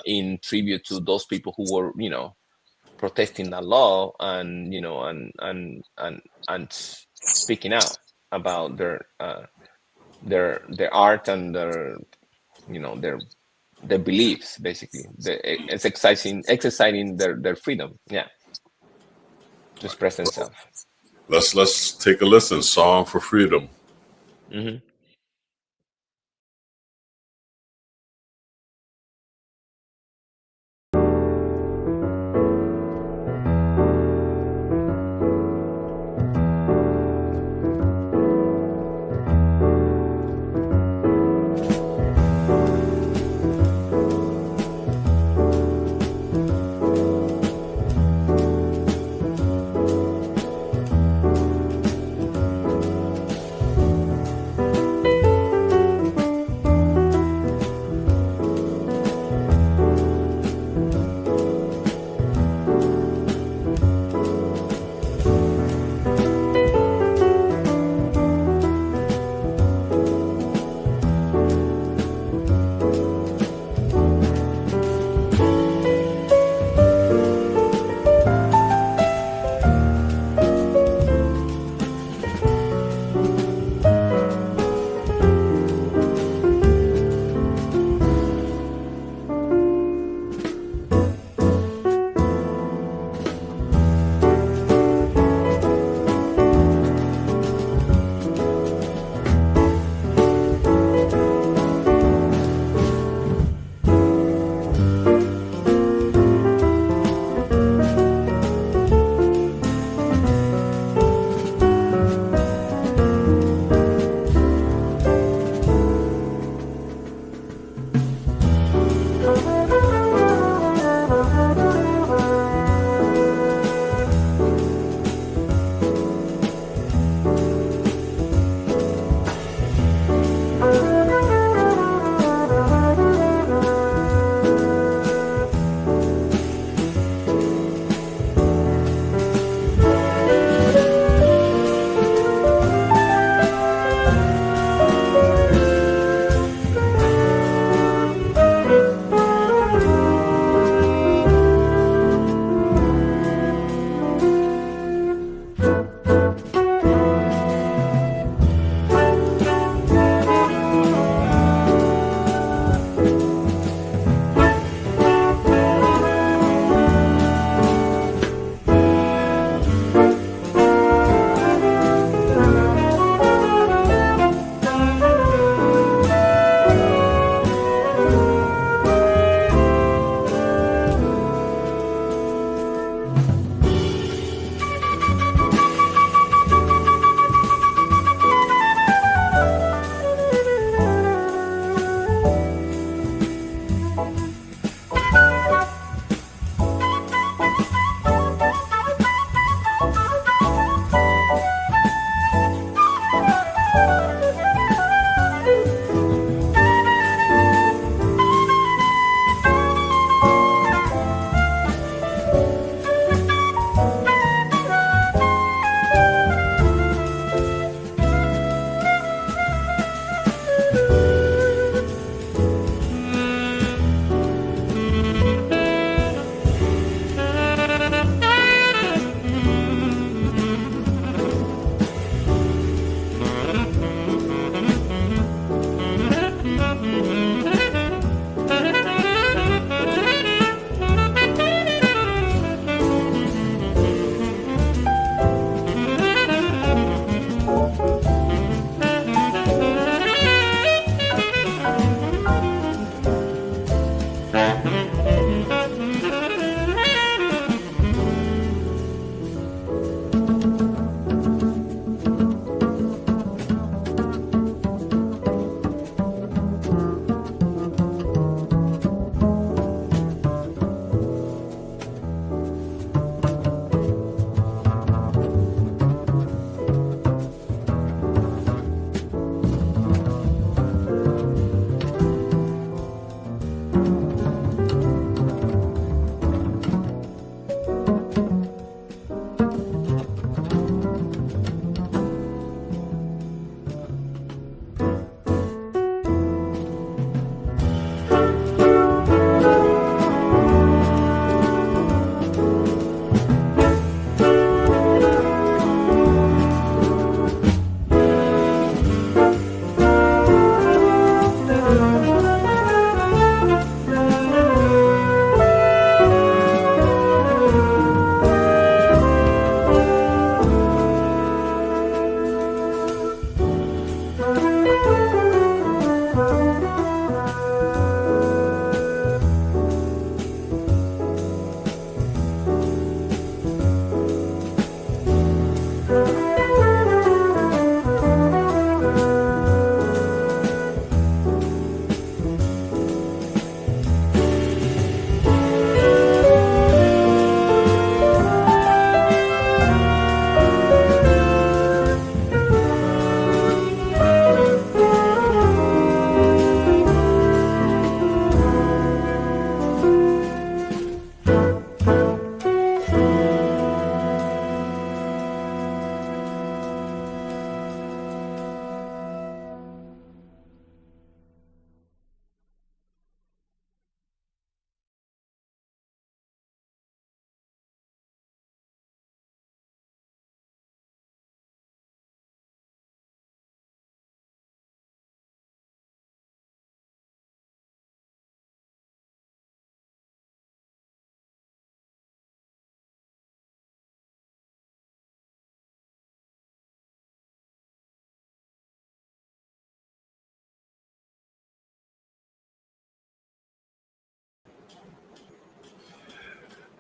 in tribute to those people who were, protesting that law, and and speaking out about their art and their beliefs, basically. It's exercising their freedom, to express themselves. Let's take a listen. Song for Freedom. Mm-hmm.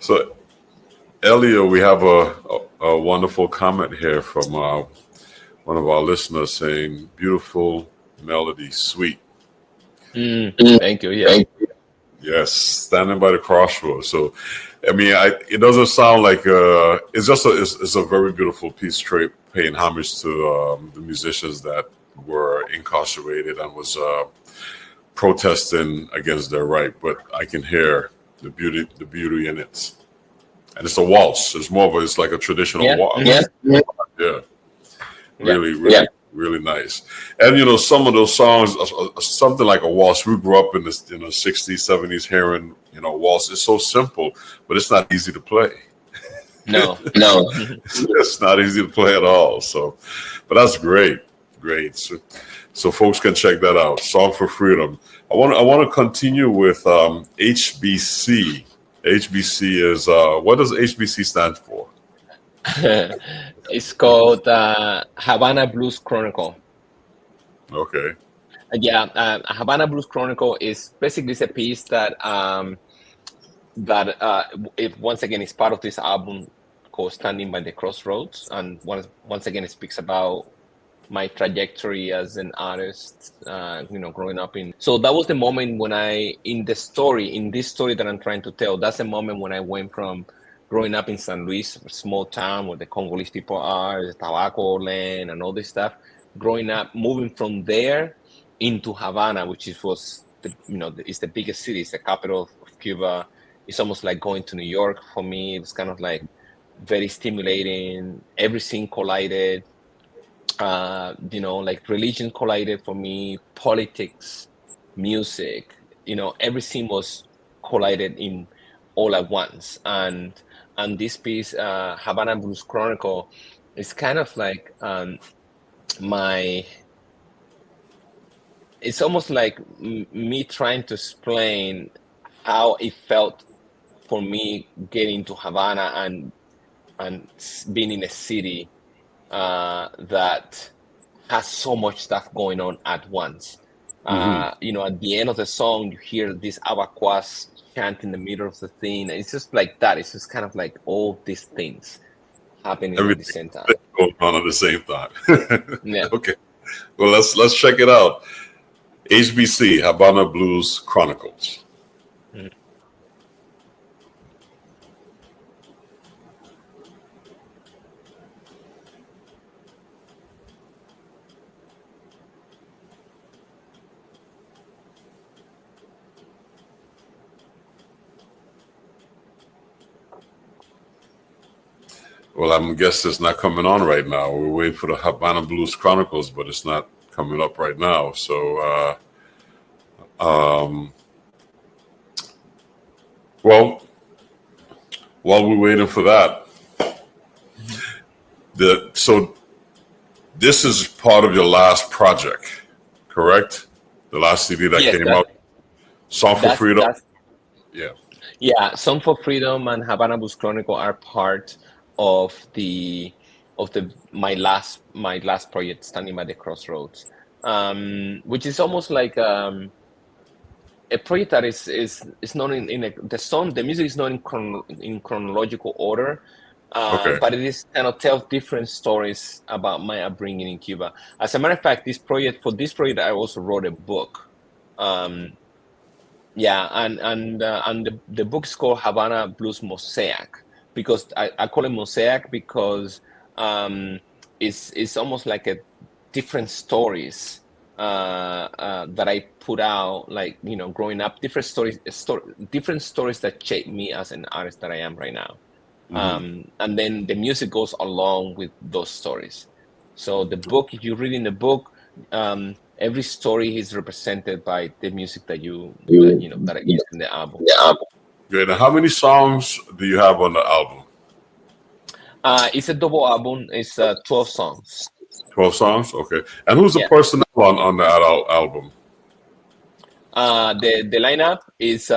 So, Elio, we have a wonderful comment here from one of our listeners saying, "Beautiful melody, sweet." Thank you. Yeah. Yes, standing by the crossroads. So, I mean, it doesn't sound like it's just it's a very beautiful piece, straight paying homage to the musicians that were incarcerated and was protesting against their right. But I can hear the beauty in it, and it's a waltz. It's more of it's like a traditional waltz. Yeah. Really nice. And some of those songs are something like a waltz. We grew up in the 60s, 70s hearing waltz. It's so simple, but it's not easy to play. No. It's not easy to play at all. So, but that's great. So folks can check that out. Song for Freedom. I want to continue with HBC. HBC is what does HBC stand for? It's called Havana Blues Chronicle. Okay. Havana Blues Chronicle is basically a piece that it once again is part of this album called Standing by the Crossroads, and once again it speaks about my trajectory as an artist, growing up in. So that was the moment when in this story that I'm trying to tell, that's the moment when I went from growing up in San Luis, a small town where the Congolese people are, the tobacco land and all this stuff, growing up, moving from there into Havana, which was it's the biggest city, it's the capital of Cuba. It's almost like going to New York for me. It was kind of like very stimulating. Everything collided. Like religion collided for me, politics, music, everything was collided in all at once. And this piece, Havana Blues Chronicle, is kind of like it's almost like me trying to explain how it felt for me getting to Havana and being in a city that has so much stuff going on at once. At the end of the song, you hear this abacuas chant in the middle of the thing. It's just like that. It's just kind of like all these things happening at the same time. Going on at the same time. Yeah. Okay. Well, let's check it out. HBC, Havana Blues Chronicles. Well, I'm guessing it's not coming on right now. We're waiting for the Havana Blues Chronicles, but it's not coming up right now. So, well, while we're waiting for that, so this is part of your last project, correct? The last CD that came out, Song for Freedom. Yeah, Song for Freedom and Havana Blues Chronicle are part of my last project, Standing by the Crossroads, which is almost like a project that is not the music is not in chronological order, but it is kind of tell different stories about my upbringing in Cuba. As a matter of fact, for this project I also wrote a book. And the book is called Havana Blues Mosaic, because I call it mosaic because it's almost like a different stories that I put out, like growing up, different stories that shaped me as an artist that I am right now. And then the music goes along with those stories. So the book, if you read in the book, every story is represented by the music that that I use in the album. Great. Now, how many songs do you have on the album? It's a double album. It's 12 songs. 12 songs? Okay. And who's the personnel on that album? The lineup is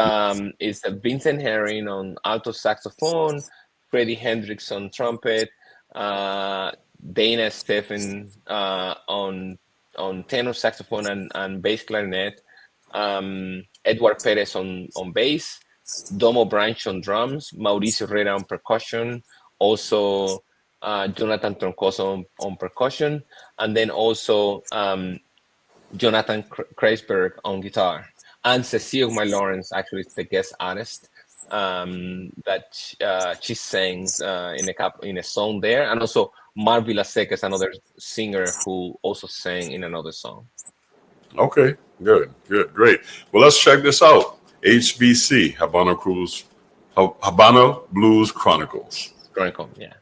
Vincent Herring on alto saxophone, Freddie Hendricks on trumpet, Dana Stephen on tenor saxophone and bass clarinet, Edward Perez on bass, Domo Branch on drums, Mauricio Herrera on percussion, also Jonathan Troncoso on percussion, and then also Jonathan Kreisberg on guitar. And Cecile Lawrence actually is the guest artist that she sings in a song there, and also Mark Vilasek is another singer who also sang in another song. Okay, good, great. Well, let's check this out. HBC, Havana Blues Chronicles. Chronicle, yeah.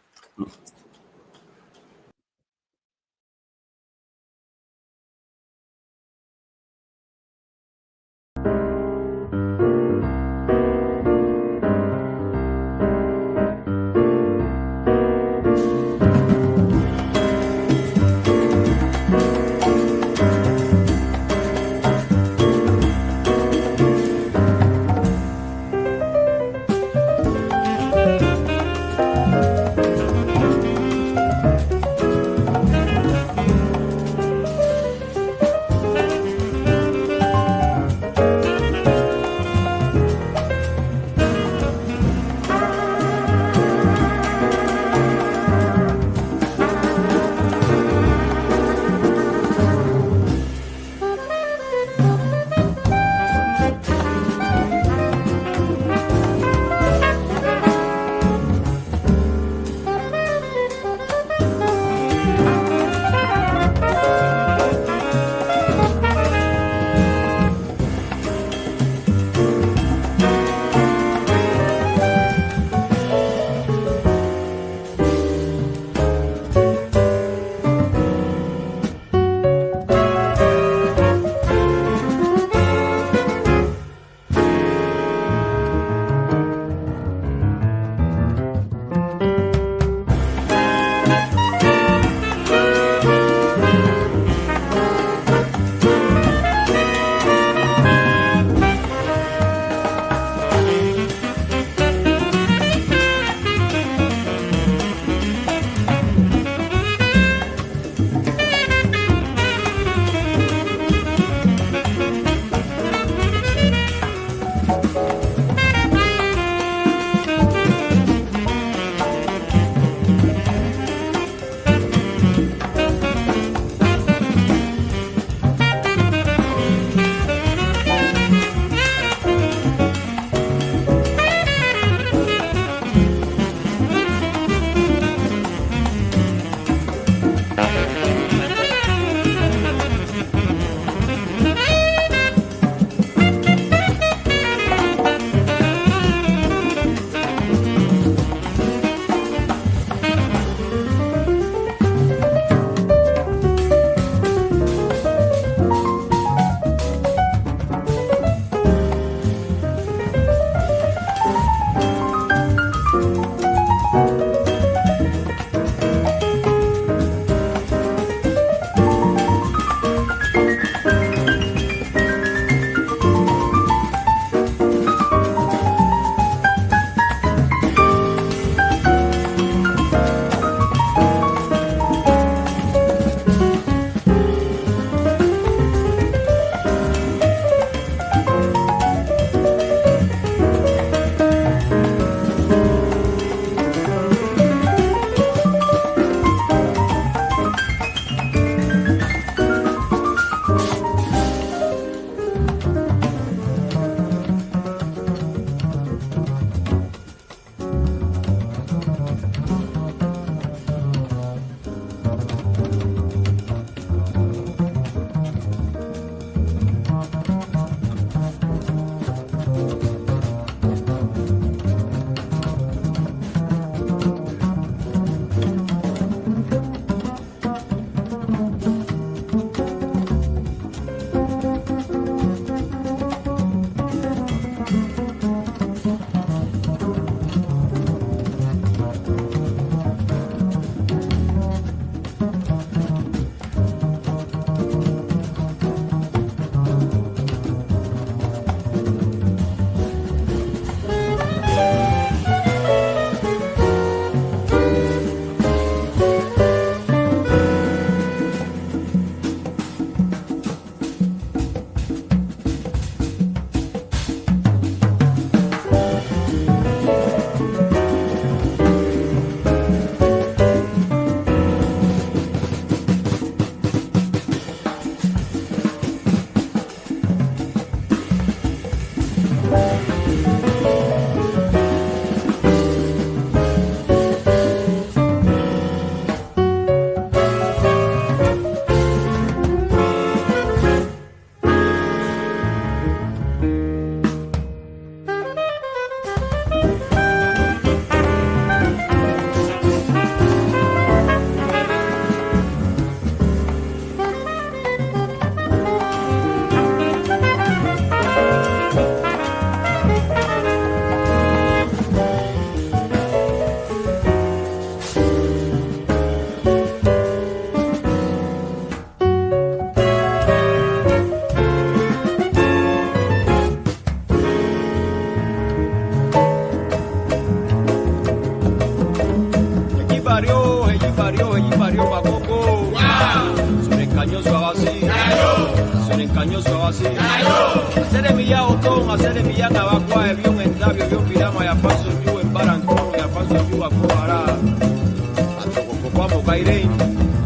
Hacer mi ya otón, hacer mi ya tabacua, avión en tabio, avión pirama, ya paso yo en barancono, ya paso yo a cobará. A tococopamo cairé,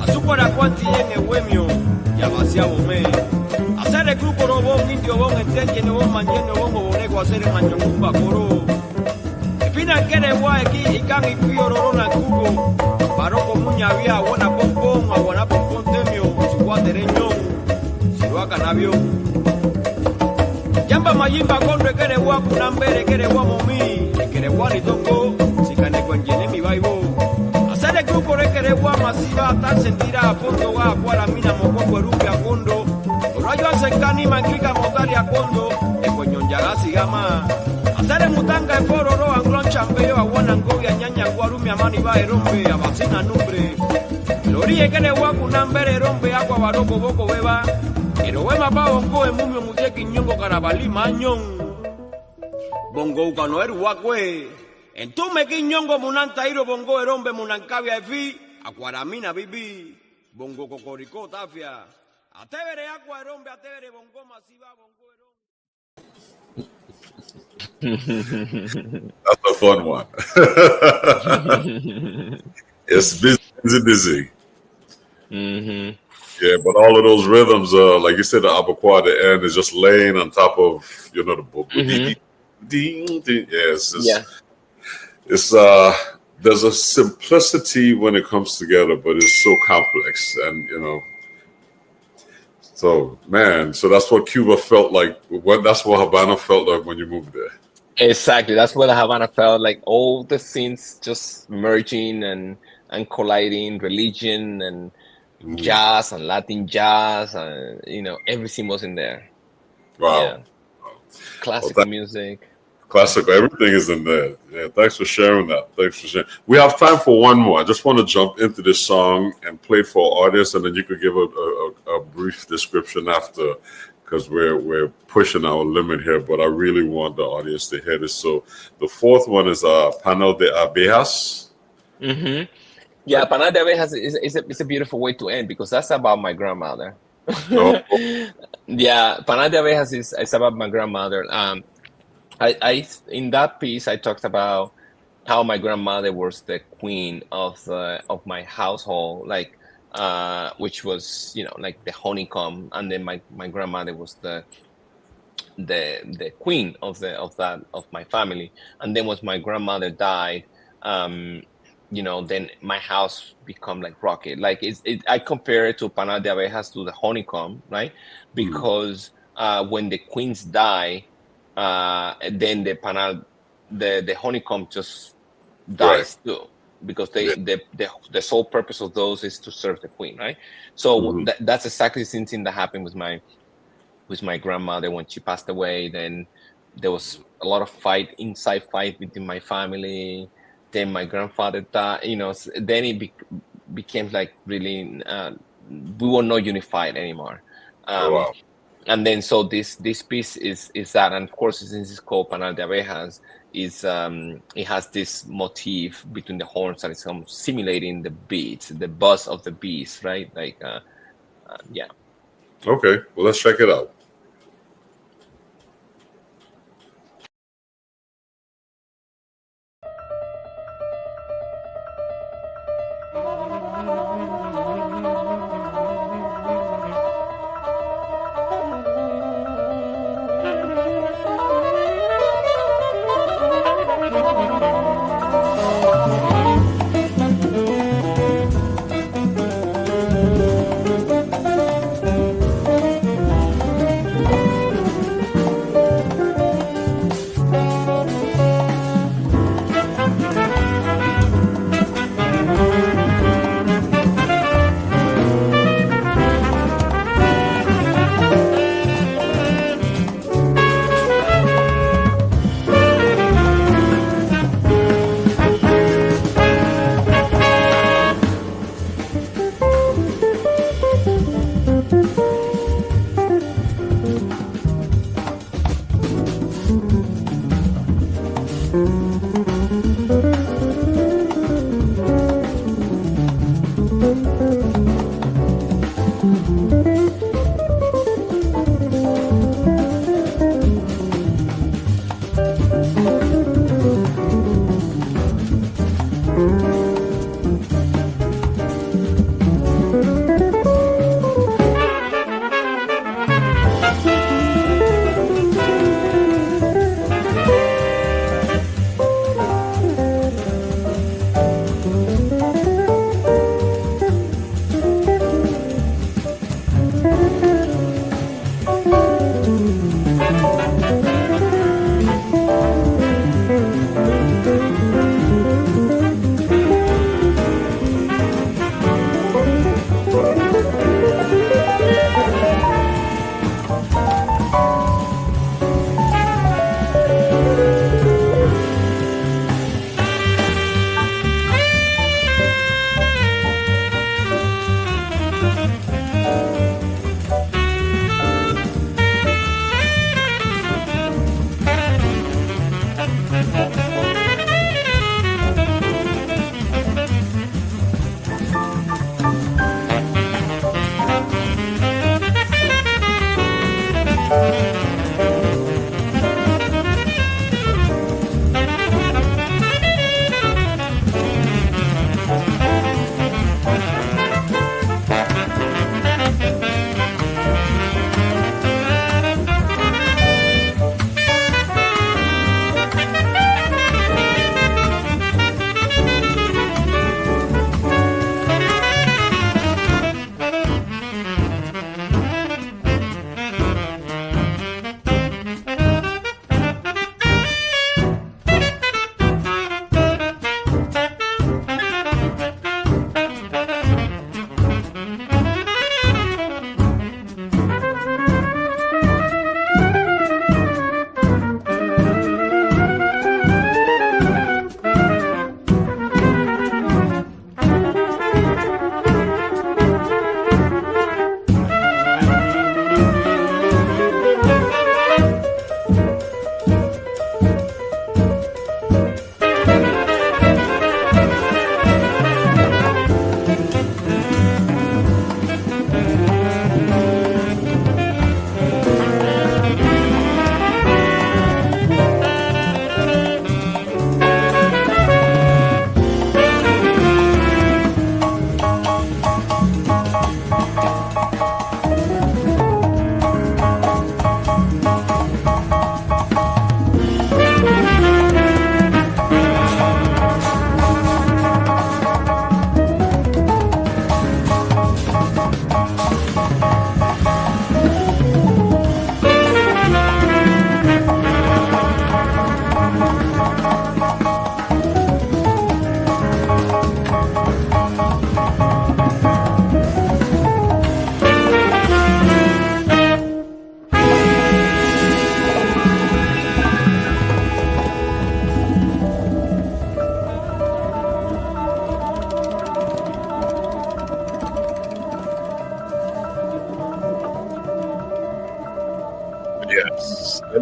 azúcar a cuanti en el huemio, ya vaciabo me. Hacer el grupo robón, indio bon, enteñe, no bon, mañana, no bon, boneco, hacer el mañocumba, coro. Pinar que de guay aquí, y can y pío, rorona, cubo. Barroco, muña, vía, buena pompón, aguana pompón, temio, si guatereño, si lo hagan avión. Yamba mayimba conre que de guapo, nambere que de guamomi, que de guani tongo, si cane con llene mi baibo. Hacer el grupo de que de guama, si va a tal sentirá a fondo, va a cuara mina, moco, erupia, fondo. Rayo hacen canima, clica, motal y a fondo, el coñón ya si gama. Hacer el mutanga, el foro, ro, anglón, chambeo, aguanangovia, ñaña, guarumia, mani, va, rompe, a vacina, nombre. Lorie que de guapo, nambere, rompe, agua, baroco, boco, beba. Pero wema pa bongo, el mumio, muñeca, ñongo, carabalí, mañón. Bongo, cano, el guacue. En tu me quiñongo, munanta, iro, bongo, el hombre, munancavia, efi, acuaramina, bibi. Bongo, cocoricó, tafia. Atevere, agua, el hombre, atevere, bongo, masiva, bongo, el hombre. That's a fun one. It's busy. Mm-hmm. Yeah, but all of those rhythms, like you said, the abaquah at the end is just laying on top of, the book. It's there's a simplicity when it comes together, but it's so complex, and so man, so that's what Cuba felt like. That's what Havana felt like when you moved there. Exactly, that's what Havana felt like. All the scenes just merging and colliding, religion and jazz and Latin jazz, and everything was in there. Wow. Yeah. Classical music. Classical, everything is in there. Yeah, thanks for sharing that. We have time for one more. I just want to jump into this song and play it for our audience, and then you could give a brief description after, because we're pushing our limit here, but I really want the audience to hear this. So the fourth one is Panel de Abejas. Mm-hmm. Yeah, Panel de Abejas is a beautiful way to end, because that's about my grandmother. Oh. Yeah, Panel de Abejas is about my grandmother. I in that piece I talked about how my grandmother was the queen of my household, like which was like the honeycomb, and then my grandmother was the queen of my family. And then once my grandmother died, then my house become like rocket. Like I compare it to Panal de Abejas to the honeycomb, right? Because when the queens die, then the honeycomb just dies too, because the sole purpose of those is to serve the queen, right? So that's exactly the same thing that happened with my grandmother when she passed away. Then there was a lot of inside fight between my family. Then my grandfather died. Then it became like really we were not unified anymore. Wow. And then so this piece is that, and of course since it's called Panal de Abejas, it has this motif between the horns that is simulating the beats, the buzz of the bees, right? Like yeah. Okay, well, let's check it out.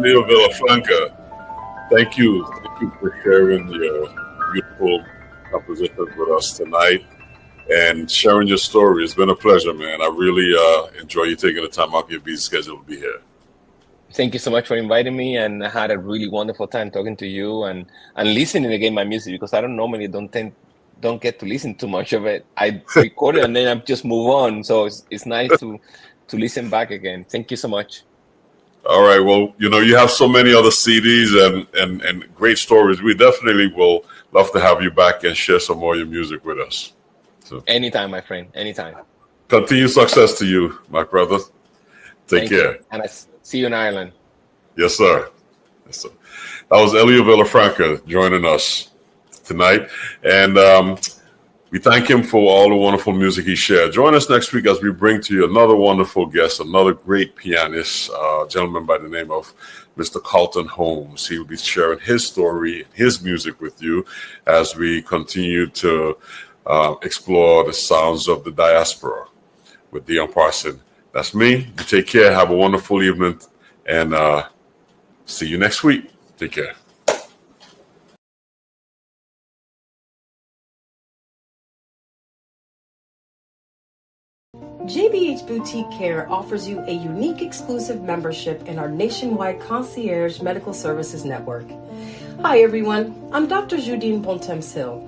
Elio Villafranca, thank you. Thank you for sharing your beautiful compositions with us tonight and sharing your story. It's been a pleasure, man. I really enjoy you taking the time out of your busy schedule to be here. Thank you so much for inviting me, and I had a really wonderful time talking to you and listening again my music, because I don't get to listen too much of it. I record it and then I just move on. So it's nice to listen back again. Thank you so much. All right. Well, you have so many other CDs and great stories. We definitely will love to have you back and share some more of your music with us. So, anytime, my friend. Anytime. Continued success to you, my brother. Take care. You. And I see you in Ireland. Yes, sir. Yes, sir. That was Elio Villafranca joining us tonight. And we thank him for all the wonderful music he shared. Join us next week as we bring to you another wonderful guest, another great pianist, a gentleman by the name of Mr. Carlton Holmes. He will be sharing his story, his music with you as we continue to explore the sounds of the diaspora with Dion Parson. That's me. You take care. Have a wonderful evening. And see you next week. Take care. JBH Boutique Care offers you a unique exclusive membership in our nationwide concierge medical services network. Hi everyone, I'm Dr. Judine Bontemps-Hill.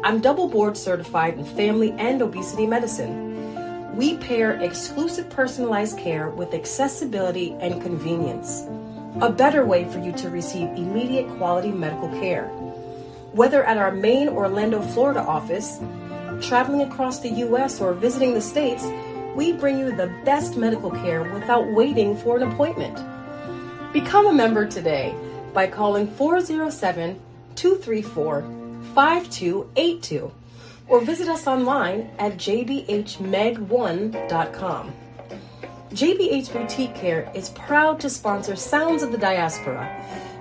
I'm double board certified in family and obesity medicine. We pair exclusive personalized care with accessibility and convenience. A better way for you to receive immediate quality medical care. Whether at our main Orlando, Florida office, traveling across the U.S. or visiting the States, we bring you the best medical care without waiting for an appointment. Become a member today by calling 407-234-5282 or visit us online at jbhmeg1.com. JBH Boutique Care is proud to sponsor Sounds of the Diaspora,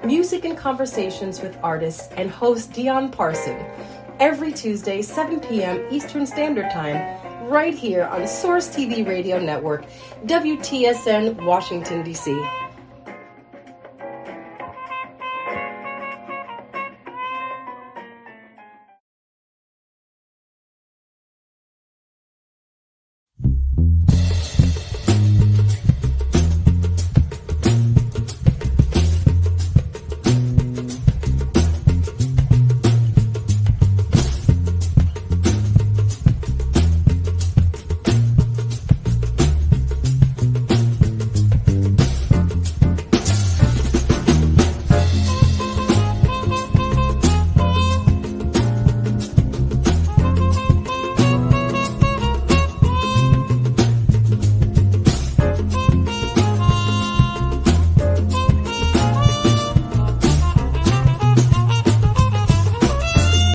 music and conversations with artists, and host Dion Parson every Tuesday, 7 p.m. Eastern Standard Time, right here on Source TV Radio Network, WTSN, Washington, D.C.